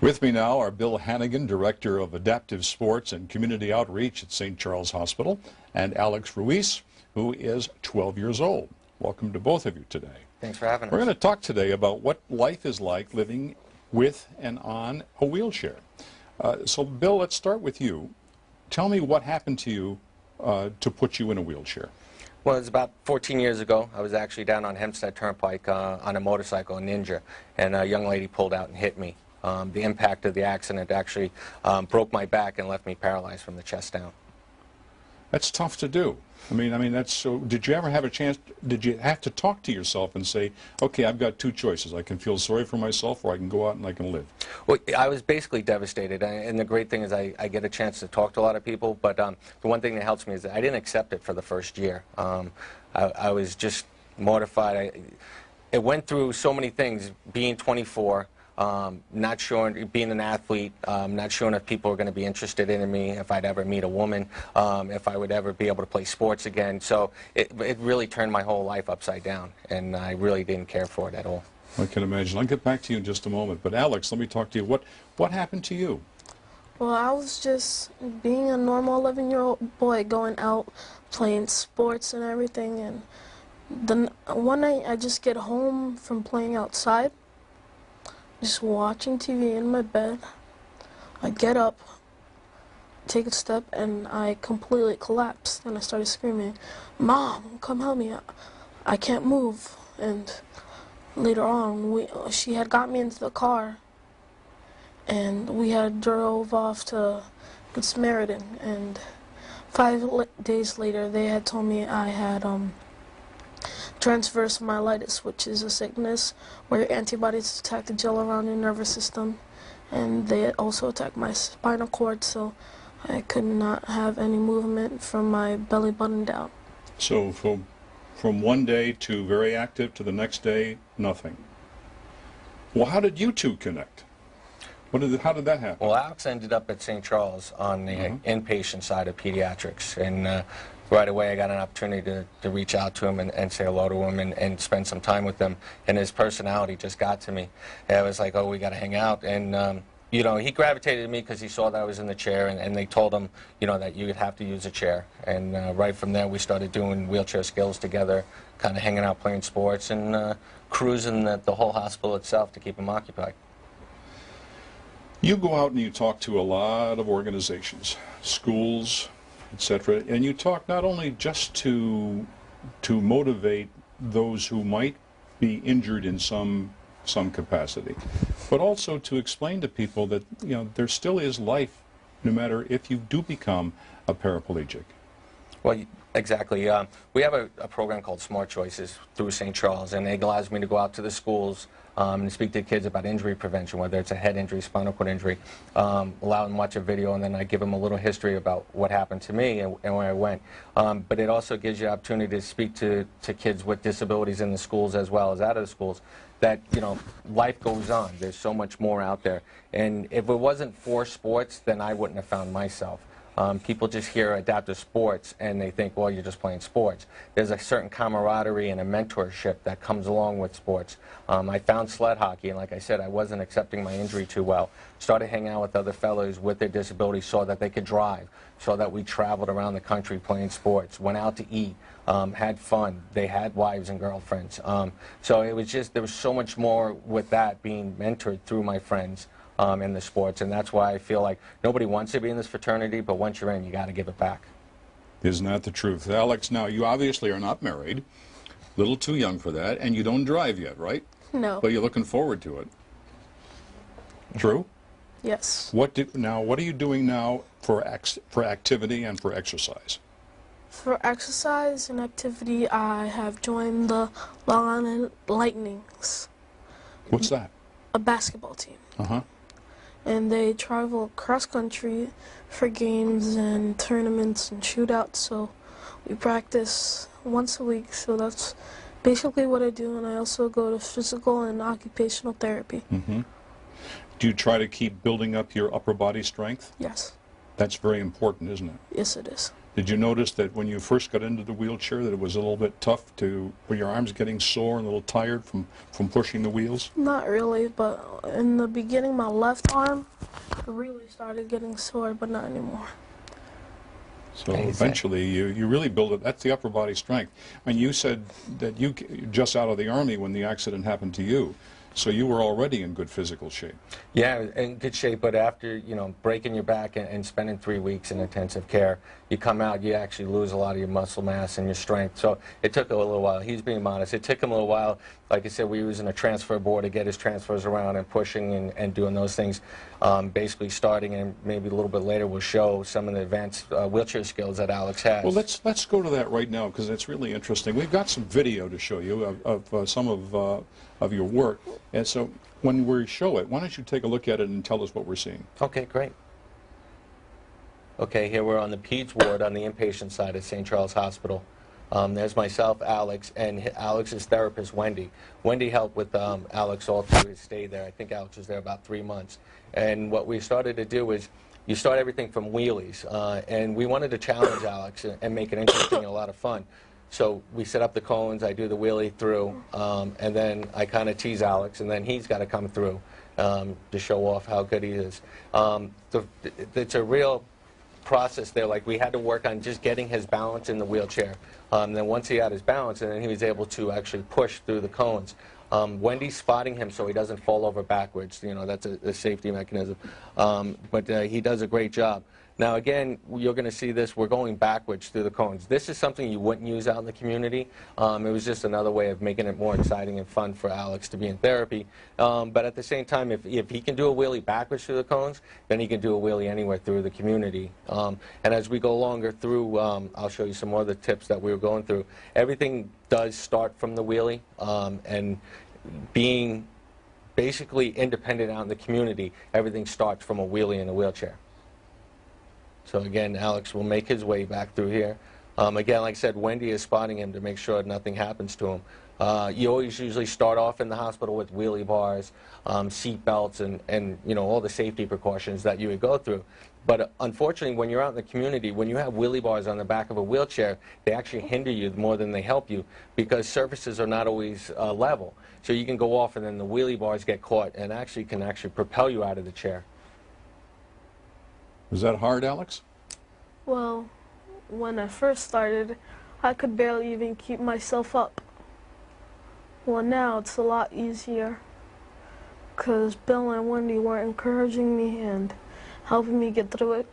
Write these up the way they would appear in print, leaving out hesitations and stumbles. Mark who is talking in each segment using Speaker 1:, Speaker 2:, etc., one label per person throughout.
Speaker 1: With me now are Bill Hannigan, Director of Adaptive Sports and Community Outreach at St. Charles Hospital, and Alex Ruiz, who is 12 years old. Welcome to both of you today.
Speaker 2: Thanks for having us.
Speaker 1: We're going to talk today about what life is like living with and on a wheelchair. So, Bill, let's start with you. Tell me what happened to you to put you in a wheelchair.
Speaker 2: Well, it was about 14 years ago. I was actually down on Hempstead Turnpike on a motorcycle, a Ninja, and a young lady pulled out and hit me. The impact of the accident actually broke my back and left me paralyzed from the chest down.
Speaker 1: That's tough to do. I mean, that's so. Did you ever have a chance? Did you have to talk to yourself and say, "Okay, I've got two choices. I can feel sorry for myself, or I can go out and I can live"?
Speaker 2: Well, I was basically devastated, and the great thing is I get a chance to talk to a lot of people. But the one thing that helps me is that I didn't accept it for the first year. I was just mortified. It went through so many things. Being 24. Not sure, being an athlete, not sure if people are going to be interested in me, if I'd ever meet a woman, if I would ever be able to play sports again. So it really turned my whole life upside down, and I really didn't care for it at all.
Speaker 1: I can imagine. I'll get back to you in just a moment. But Alex, let me talk to you. What happened to you?
Speaker 3: Well, I was just being a normal 11-year-old boy going out, playing sports and everything, and then one night I just get home from playing outside, just watching TV in my bed. I get up, take a step, and I completely collapsed. And I started screaming, "Mom, come help me. I can't move." And later on, she had got me into the car, and we had drove off to Good Samaritan. And 5 days later, they had told me I had transverse myelitis, which is a sickness where antibodies attack the gel around your nervous system, and they also attack my spinal cord, so I could not have any movement from my belly button down.
Speaker 1: So from one day to very active to the next day, nothing. Well, how did you two connect? How did that happen?
Speaker 2: Well, Alex ended up at St. Charles on the inpatient side of pediatrics, and right away I got an opportunity to reach out to him and say hello to him and spend some time with him, and his personality just got to me. And I was like, oh, we got to hang out, and you know, he gravitated to me because he saw that I was in the chair, and they told him, you know, that you would have to use a chair, and right from there we started doing wheelchair skills together, kind of hanging out playing sports and cruising the whole hospital itself to keep him occupied.
Speaker 1: You go out and you talk to a lot of organizations, schools, etc., and you talk not only just to motivate those who might be injured in some capacity, but also to explain to people that, you know, there still is life no matter if you do become a paraplegic.
Speaker 2: Well, exactly. We have a program called Smart Choices through St. Charles, and it allows me to go out to the schools and speak to kids about injury prevention, whether it's a head injury, spinal cord injury, allow them to watch a video, and then I give them a little history about what happened to me and where I went. But it also gives you the opportunity to speak to kids with disabilities in the schools as well as out of the schools, that, you know, life goes on. There's so much more out there. And if it wasn't for sports, then I wouldn't have found myself. People just hear adaptive sports and they think, well, you're just playing sports. There's a certain camaraderie and a mentorship that comes along with sports. I found sled hockey, and like I said, I wasn't accepting my injury too well. Started hanging out with other fellows with their disabilities, saw that they could drive, saw that we traveled around the country playing sports, went out to eat, had fun. They had wives and girlfriends. So it was just, there was so much more with that, being mentored through my friends in the sports, and that's why I feel like nobody wants to be in this fraternity, but once you're in, you got to give it back.
Speaker 1: Isn't that the truth? Alex, now you obviously are not married, a little too young for that, and you don't drive yet, right?
Speaker 3: No.
Speaker 1: But you're looking forward to it. True?
Speaker 3: Yes.
Speaker 1: What are you doing now for activity and for exercise?
Speaker 3: For exercise and activity, I have joined the Long Island Lightnings.
Speaker 1: What's that?
Speaker 3: A basketball team.
Speaker 1: Uh-huh.
Speaker 3: And they travel cross-country for games and tournaments and shootouts, so we practice once a week, so that's basically what I do, and I also go to physical and occupational therapy.
Speaker 1: Mm-hmm. Do you try to keep building up your upper body strength?
Speaker 3: Yes.
Speaker 1: That's very important, isn't it?
Speaker 3: Yes, it is.
Speaker 1: Did you notice that when you first got into the wheelchair that it was a little bit tough were your arms getting sore and a little tired from pushing the wheels?
Speaker 3: Not really, but in the beginning, my left arm really started getting sore, but not anymore.
Speaker 1: So eventually you really build it. That's the upper body strength. I mean, you said that you just out of the Army when the accident happened to you. So you were already in good physical shape.
Speaker 2: Yeah, in good shape, but after, you know, breaking your back and spending 3 weeks in intensive care, you come out, you actually lose a lot of your muscle mass and your strength. So it took a little while. He's being modest. It took him a little while. Like I said, we were using a transfer board to get his transfers around and pushing and doing those things. Basically starting, and maybe a little bit later we'll show some of the advanced wheelchair skills that Alex has.
Speaker 1: Well, let's go to that right now because it's really interesting. We've got some video to show you of some of your work. And so when we show it, why don't you take a look at it and tell us what we're seeing?
Speaker 2: Okay, great. Okay, here we're on the peds ward on the inpatient side at St. Charles Hospital. There's myself, Alex, and Alex's therapist, Wendy. Wendy helped with Alex all through his stay there. I think Alex was there about 3 months. And what we started to do is you start everything from wheelies. And we wanted to challenge Alex and make it interesting and a lot of fun. So we set up the cones, I do the wheelie through, and then I kind of tease Alex, and then he's got to come through to show off how good he is. It's a real process there. Like, we had to work on just getting his balance in the wheelchair. Then once he had his balance, and then he was able to actually push through the cones. Wendy's spotting him so he doesn't fall over backwards. You know, that's a safety mechanism. But he does a great job. Now, again, you're going to see this. We're going backwards through the cones. This is something you wouldn't use out in the community. It was just another way of making it more exciting and fun for Alex to be in therapy. But at the same time, if he can do a wheelie backwards through the cones, then he can do a wheelie anywhere through the community. And as we go longer through, I'll show you some more of the tips that we were going through. Everything does start from the wheelie, and being basically independent out in the community, everything starts from a wheelie in a wheelchair. So again, Alex will make his way back through here. Again, like I said, Wendy is spotting him to make sure nothing happens to him. You always usually start off in the hospital with wheelie bars, seat belts, and you know, all the safety precautions that you would go through. But unfortunately, when you're out in the community, when you have wheelie bars on the back of a wheelchair, they actually hinder you more than they help you because surfaces are not always level. So you can go off and then the wheelie bars get caught and can propel you out of the chair.
Speaker 1: Was that hard, Alex?
Speaker 3: Well, when I first started, I could barely even keep myself up. Well, now it's a lot easier because Bill and Wendy were encouraging me and helping me get through it.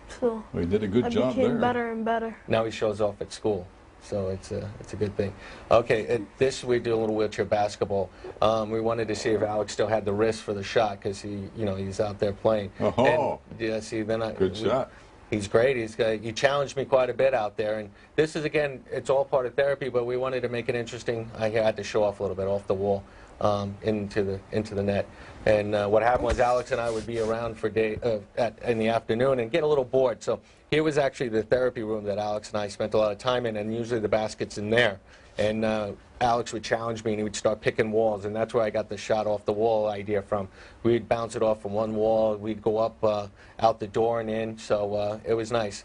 Speaker 3: So
Speaker 1: well, you did a good job there.
Speaker 3: I became better and better.
Speaker 2: Now he shows off at school, so it's a good thing. Okay, at this we do a little wheelchair basketball. We wanted to see if Alex still had the wrist for the shot because he's out there playing.
Speaker 1: Oh,
Speaker 2: and, yeah, see, then
Speaker 1: good shot.
Speaker 2: He's great. He challenged me quite a bit out there, and this is, again, it's all part of therapy, but we wanted to make it interesting. I had to show off a little bit off the wall into the net. And what happened was Alex and I would be around for in the afternoon and get a little bored. So here was actually the therapy room that Alex and I spent a lot of time in, and usually the basket's in there. And Alex would challenge me, and he would start picking walls, and that's where I got the shot off the wall idea from. We'd bounce it off from one wall, we'd go up out the door and in, so it was nice.